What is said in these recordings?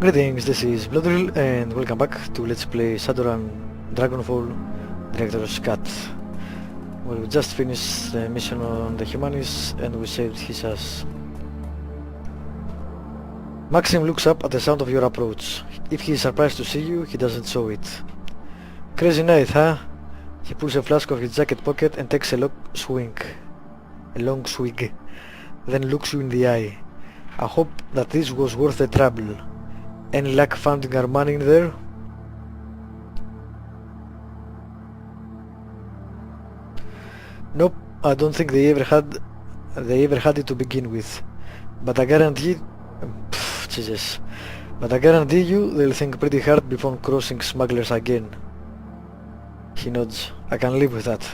Greetings, this is Bloodrill and welcome back to Let's Play Shadowrun Dragonfall Director's Cut. Well, we just finished the mission on the Humanis and we saved his ass. Maxim looks up at the sound of your approach. If he is surprised to see you, he doesn't show it. Crazy night, huh? He pulls a flask of his jacket pocket and takes a long swig. Then looks you in the eye. I hope that this was worth the trouble. Any luck finding our money in there? Nope, I don't think they ever had it to begin with. But I guarantee Jesus. But I guarantee you they'll think pretty hard before crossing smugglers again. He nods. I can live with that.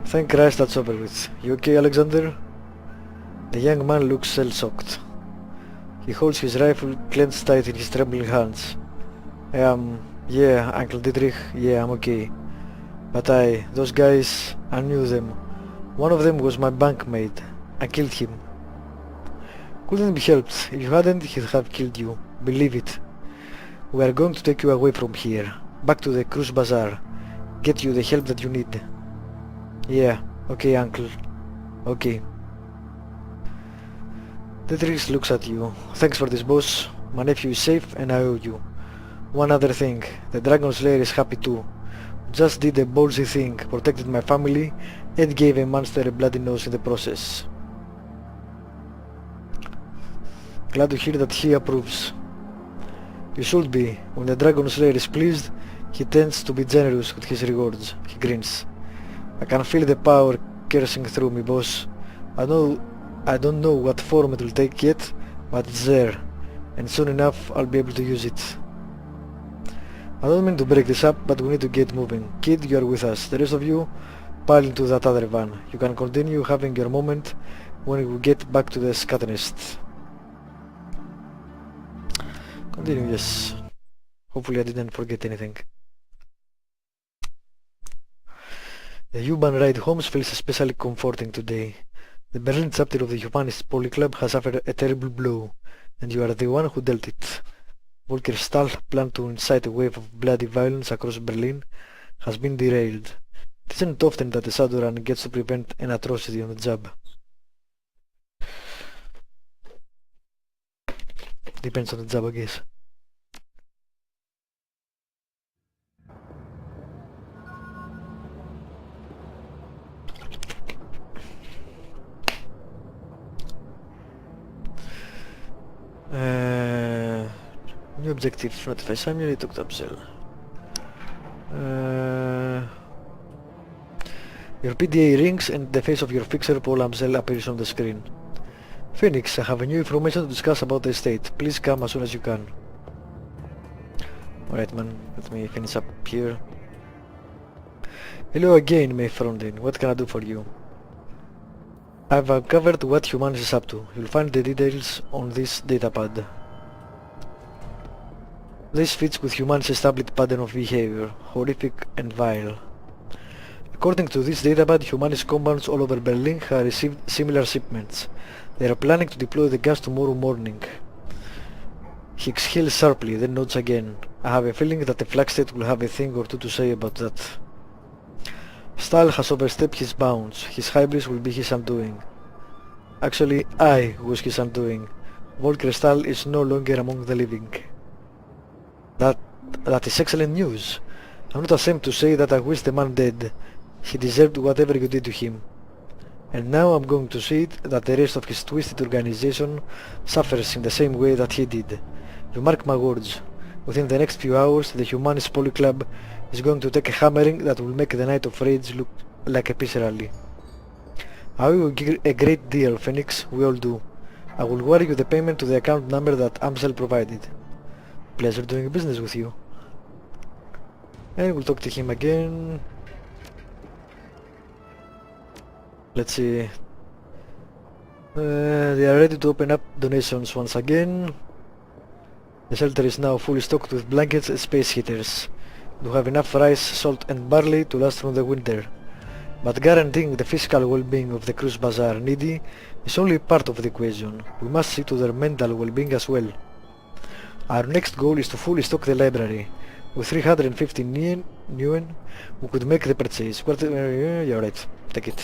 Thank Christ that's over with. You okay, Alexander? The young man looks shell-shocked. He holds his rifle clenched tight in his trembling hands. Yeah, Uncle Dietrich, yeah, I'm okay. But those guys, I knew them. One of them was my bunkmate. I killed him. Couldn't be helped. If you hadn't, he'd have killed you. Believe it. We are going to take you away from here. Back to the Cruise Bazaar. Get you the help that you need. Yeah, okay, Uncle. Okay. Dietrich looks at you. Thanks for this, boss. My nephew is safe and I owe you. One other thing. The Dragon Slayer is happy too. Just did a ballsy thing, protected my family and gave a monster a bloody nose in the process. Glad to hear that he approves. You should be. When the Dragon Slayer is pleased, he tends to be generous with his rewards. He grins. I can feel the power coursing through me, boss. I don't know what form it will take yet, but it's there, and soon enough I'll be able to use it. I don't mean to break this up, but we need to get moving. Kid, you are with us. The rest of you, pile into that other van. You can continue having your moment when we get back to the scatter nest. Continue, yes. Hopefully I didn't forget anything. The U-Bahn ride home feels especially comforting today. The Berlin chapter of the Humanist Poly Club has suffered a terrible blow, and you are the one who dealt it. Volker Stahl planned to incite a wave of bloody violence across Berlin has been derailed. It isn't often that a Shadowrun gets to prevent an atrocity on the job. Depends on the job, I guess. New objective, notify Samuel, talk to Absel. Your PDA rings and the face of your fixer, Paul Amsel, appears on the screen. Phoenix, I have a new information to discuss about the estate. Please come as soon as you can. Alright man, let me finish up here. Hello again, my friend. What can I do for you? I've uncovered what Humanis is up to. You'll find the details on this datapad. This fits with Humanis' established pattern of behavior, horrific and vile. According to this datapad, Humanis compounds all over Berlin have received similar shipments. They are planning to deploy the gas tomorrow morning. He exhales sharply, then nods again. I have a feeling that the Flag State will have a thing or two to say about that. Stahl has overstepped his bounds. His hybris will be his undoing. Actually, I was his undoing. Volker Stahl is no longer among the living. That is excellent news. I'm not ashamed to say that I wish the man dead. He deserved whatever you did to him. And now I'm going to see it that the rest of his twisted organization suffers in the same way that he did. You mark my words. Within the next few hours, the Humanist Poly Club is going to take a hammering that will make the Night of Rage look like a peace rally. I owe you a great deal, Phoenix. We all do. I will wire you the payment to the account number that Amsel provided. Pleasure doing business with you. And we'll talk to him again. Let's see. They are ready to open up donations once again. The shelter is now fully stocked with blankets and space heaters. You have enough rice, salt and barley to last through the winter. But guaranteeing the physical well-being of the Cruz Bazaar needy is only part of the equation. We must see to their mental well-being as well. Our next goal is to fully stock the library. With 350 yuan, we could make the purchase. Yeah, right, take it.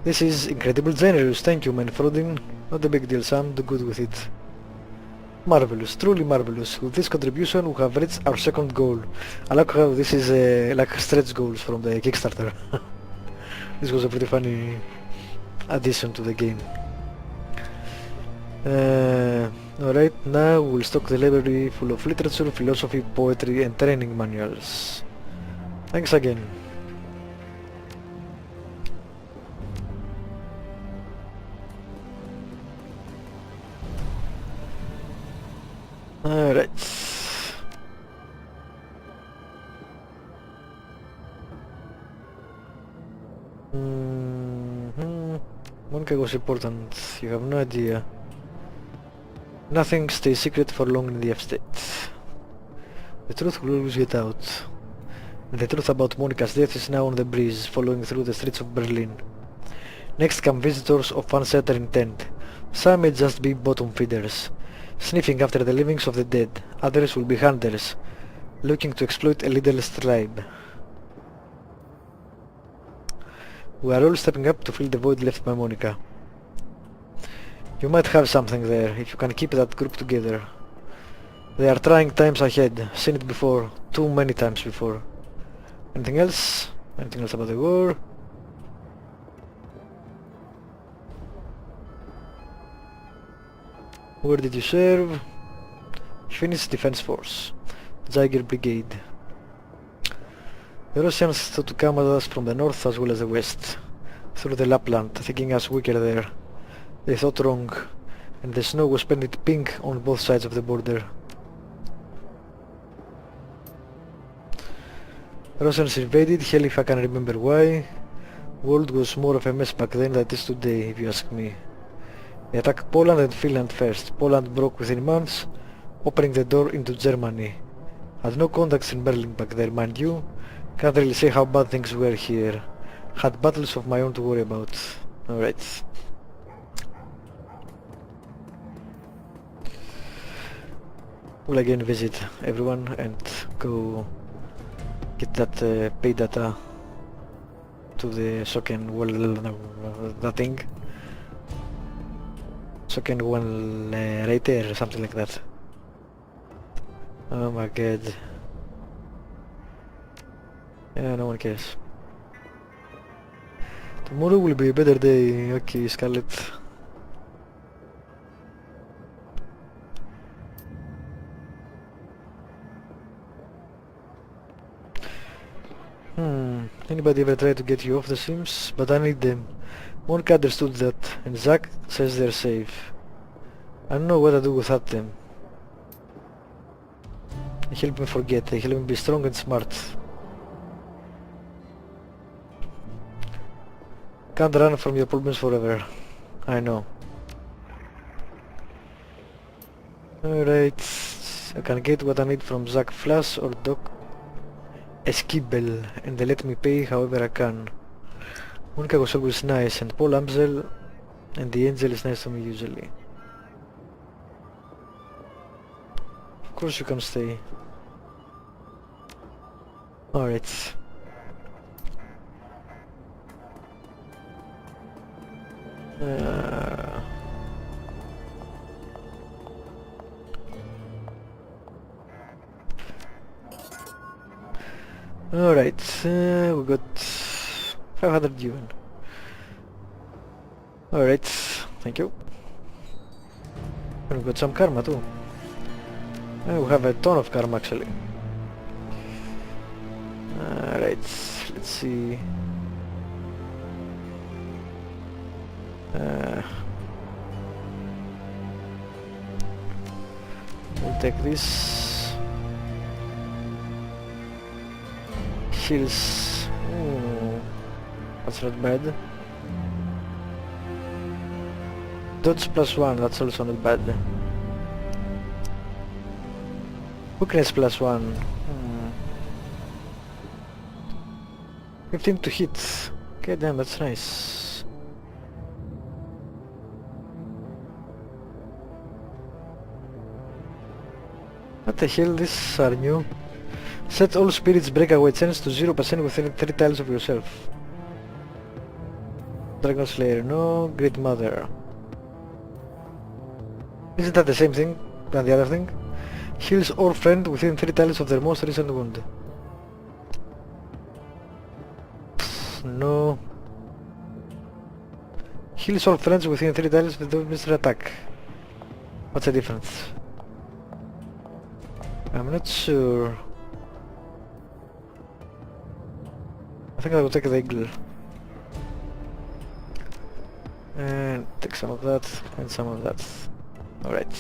This is incredibly generous, thank you, man Frodin. Not a big deal, Sam, do good with it. Marvelous, truly marvelous. With this contribution we have reached our second goal. I like how this is like stretch goals from the Kickstarter. This was a pretty funny addition to the game. Alright, now we'll stock the library full of literature, philosophy, poetry and training manuals. Thanks again. Alright. One guy was important, you have no idea. Nothing stays secret for long in the F-state. The truth will always get out. And the truth about Monica's death is now on the breeze, following through the streets of Berlin. Next come visitors of uncertain intent. Some may just be bottom feeders, sniffing after the livings of the dead. Others will be hunters, looking to exploit a leaderless tribe. We are all stepping up to fill the void left by Monica. You might have something there, if you can keep that group together. They are trying times ahead, seen it before, too many times before. Anything else? Anything else about the war? Where did you serve? Finnish Defense Force, Jaeger Brigade. The Russians thought to come at us from the north as well as the west, through the Lapland, thinking us weaker there. They thought wrong, and the snow was painted pink on both sides of the border. Russians invaded, hell if I can remember why. World was more of a mess back then than it is today, if you ask me. They attacked Poland and Finland first. Poland broke within months, opening the door into Germany. Had no contacts in Berlin back there, mind you. Can't really say how bad things were here. Had battles of my own to worry about. Alright. We'll again visit everyone and go get that pay data to the Soken, well, that thing. Soken one rater or something like that. Oh my god. Yeah, no one cares. Tomorrow will be a better day. Okay, Scarlet. Anybody ever tried to get you off the Sims? But I need them. Monica understood that, and Zack says they're safe. I don't know what to do without them. They help me forget, they help me be strong and smart. Can't run from your problems forever. I know. Alright, I can get what I need from Zack Flash or Doc Esquibel, and they let me pay however I can. Monica was always nice, and Paul Amsel and the Angel is nice to me usually. Of course you can stay. Alright. Alright, we got 500 yuan. Alright, thank you. And we got some karma too. We have a ton of karma actually. Alright, let's see. We'll take this. Heals. That's not bad. Dodge +1, that's also not bad. Weakness +1. 15 to hit. Okay, damn, that's nice. What the hell, these are new. Set all spirits breakaway chance to 0% within 3 tiles of yourself. Dragon Slayer, no. Great Mother. Isn't that the same thing than the other thing? Heals all friend within 3 tiles of their most recent wound. No. Heals all friends within 3 tiles with the mystery attack. What's the difference? I'm not sure. I think I will take the eagle. And take some of that and some of that. Alright.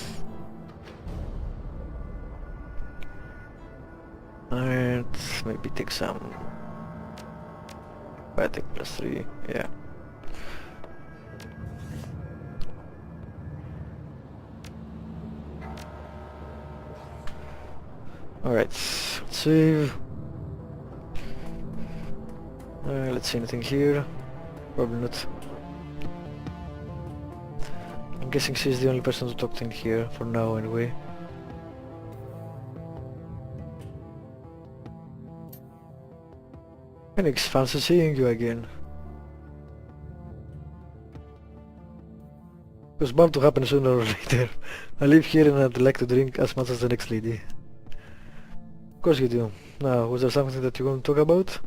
And maybe take some. I take +3, yeah. Alright, let's save. Let's see anything here. Probably not. I'm guessing she's the only person to talk to in here for now anyway. Phoenix, fancy seeing you again. It was bound to happen sooner or later. I live here and I'd like to drink as much as the next lady. Of course you do. Now, was there something that you want to talk about?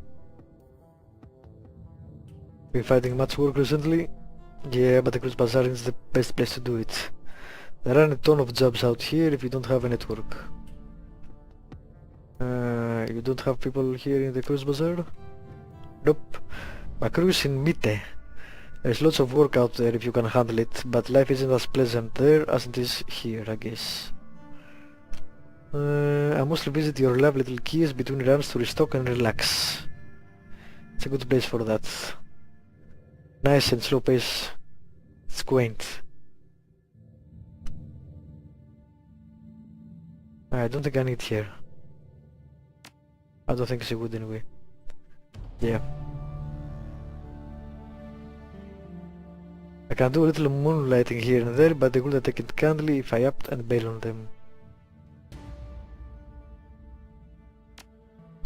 Been fighting much work recently? Yeah, but the Cruise Bazaar is the best place to do it. There are a ton of jobs out here if you don't have a network. You don't have people here in the Cruise Bazaar? Nope. My crew is in Mitte. There's lots of work out there if you can handle it, but life isn't as pleasant there as it is here, I guess. I mostly visit your lovely little keys between runs to restock and relax. It's a good place for that. Nice and slow pace. It's quaint. I don't think I need here. I don't think she would anyway. Yeah. I can do a little moonlighting here and there, but they would take it kindly if I upped and bail on them.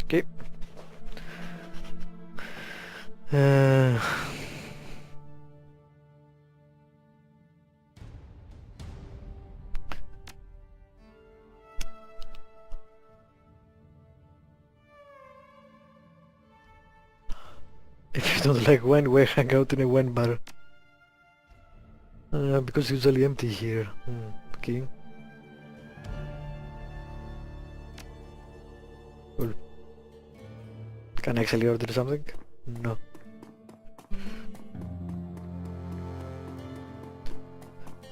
Okay. If you don't like wine, why hang out in a wine bar? Because it's usually empty here. Okay. Cool. Can I actually order something? No.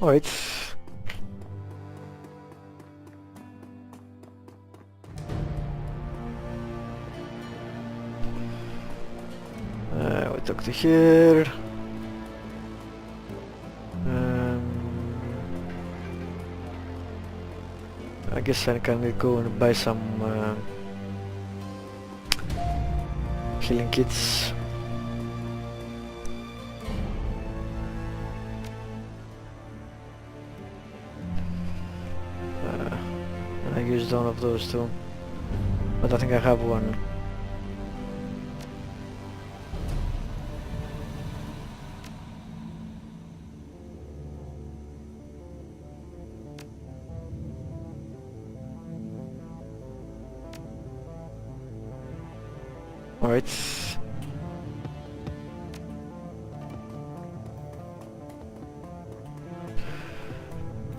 Alright. We talk to here. I guess I can go and buy some healing kits. I used one of those too, but I think I have one. Alright.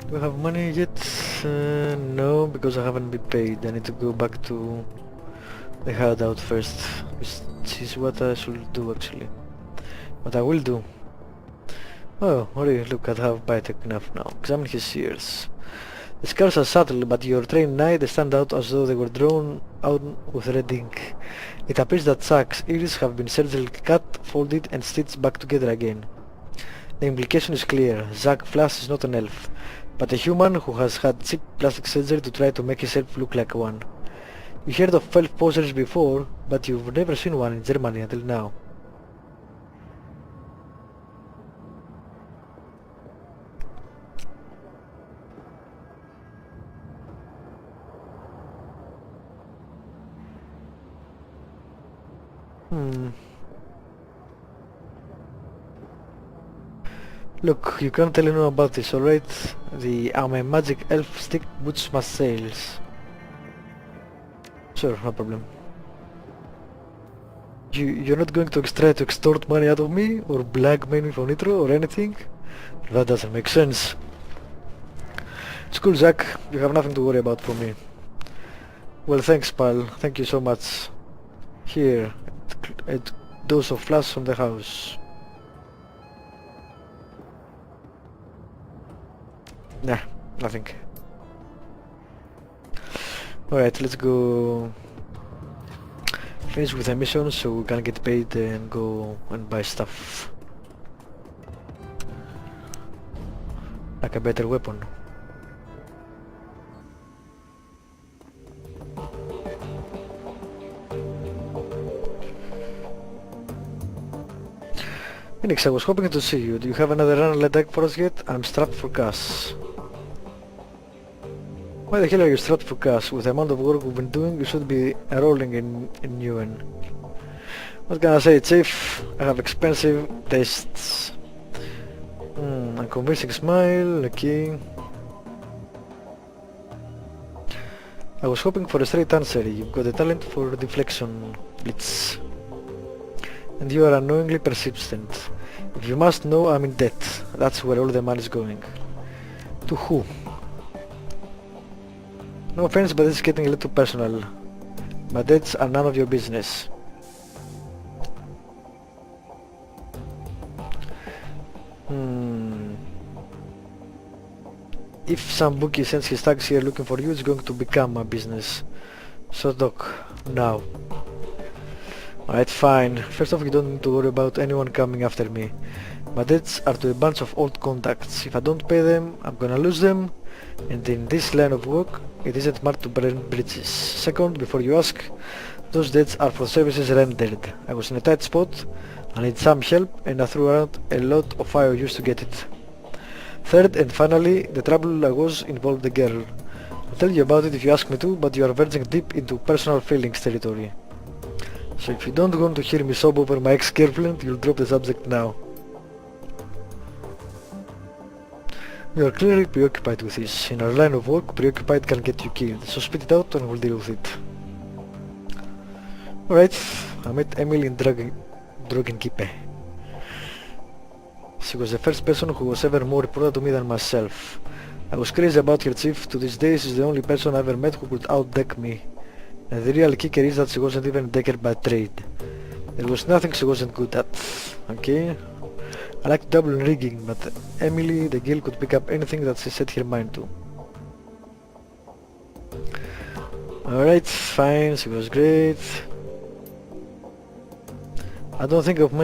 Do I have money yet? No, because I haven't been paid. I need to go back to the hideout first, which is what I should do actually. What I will do. Oh, already look, I have biotech enough now. Examine his ears. The scars are subtle, but your trained eye, they stand out as though they were drawn out with red ink. It appears that Zack's ears have been surgically cut, folded and stitched back together again. The implication is clear. Zack Flash is not an elf, but a human who has had cheap plastic surgery to try to make himself look like one. You heard of self-posers before, but you've never seen one in Germany until now. Look, you can't tell anyone about this, alright? I'm a magic elf stick boots my sales. Sure, no problem. You're not going to try to extort money out of me, or blackmail me for nitro, or anything? That doesn't make sense. It's cool, Zach. You have nothing to worry about from me. Well, thanks, pal. Thank you so much. Here, a dose of flash from the house. Nah, nothing. Alright, let's go finish with the mission so we can get paid and go and buy stuff. Like a better weapon. Phoenix, I was hoping to see you. Do you have another run let deck for us yet? I'm strapped for cash. Why the hell are you strapped for cash? With the amount of work we've been doing, you should be rolling in UN. What can I say, Chief? I have expensive tastes. A convincing smile, okay. I was hoping for a straight answer. You've got a talent for deflection, Blitz. And you are annoyingly persistent. If you must know, I'm in debt. That's where all the money is going. To who? No offense, but it's getting a little personal. My debts are none of your business. If some bookie sends his tags here looking for you, it's going to become my business. So Doc, now. Alright, fine. First off, you don't need to worry about anyone coming after me. My debts are to a bunch of old contacts. If I don't pay them, I'm gonna lose them. And in this line of work, it isn't smart to burn bridges. Second, before you ask, those debts are for services rendered. I was in a tight spot, I need some help, and I threw out a lot of IOUs to get it. Third and finally, the trouble I was involved the girl. I'll tell you about it if you ask me to, but you are verging deep into personal feelings territory. So if you don't want to hear me sob over my ex-girlfriend, you'll drop the subject now. You are clearly preoccupied with this. In our line of work, preoccupied can get you killed, so spit it out and we'll deal with it. Alright, I met Emily in Dragonkipe. She was the first person who was ever more important to me than myself. I was crazy about her, Chief. To this day she's the only person I ever met who could outdeck me. And the real kicker is that she wasn't even a decker by trade. There was nothing she wasn't good at. Okay? I liked double rigging, but Emily, the girl, could pick up anything that she set her mind to. Alright, fine, she was great. I don't think of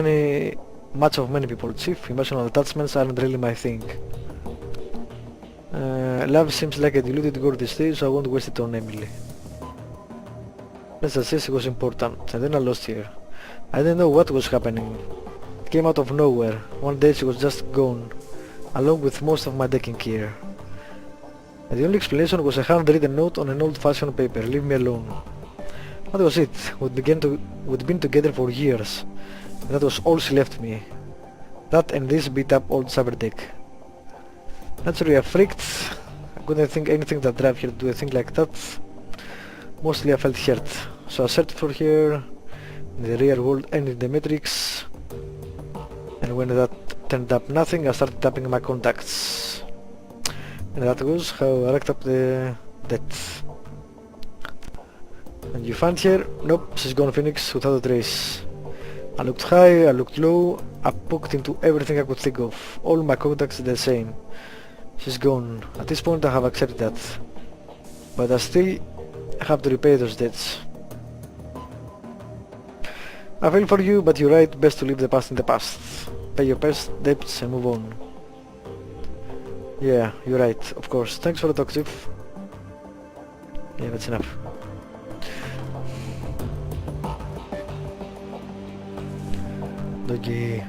much of many people, Chief. Emotional attachments aren't really my thing. Love seems like a diluted word these days, so I won't waste it on Emily. Let's just say she was important, and then I lost her. I didn't know what was happening. It came out of nowhere. One day she was just gone, along with most of my decking gear. And the only explanation was a handwritten note on an old-fashioned paper, leave me alone. That was it. We'd been together for years, and that was all she left me. That and this beat-up old cyber deck. Naturally I freaked. I couldn't think anything that drive her to do a thing like that. Mostly I felt hurt, so I searched for her in the real world and in the Matrix, and when that turned up nothing, I started tapping my contacts, and that was how I racked up the debt. And you find her? Nope, she's gone, Phoenix, without a trace. I looked high, I looked low, I poked into everything I could think of. All my contacts the same. She's gone. At this point I have accepted that, but I still have to repay those debts. I feel for you, but you're right, best to leave the past in the past. Pay your past debts and move on. Yeah, you're right, of course. Thanks for the talk, Chief. Yeah, that's enough. Okay.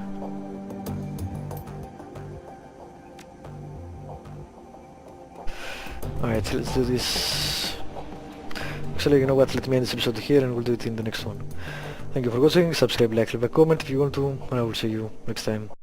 Alright, let's do this. Actually, you know what, let me end this episode here and we'll do it in the next one. Thank you for watching, subscribe, like, leave a comment if you want to, and I will see you next time.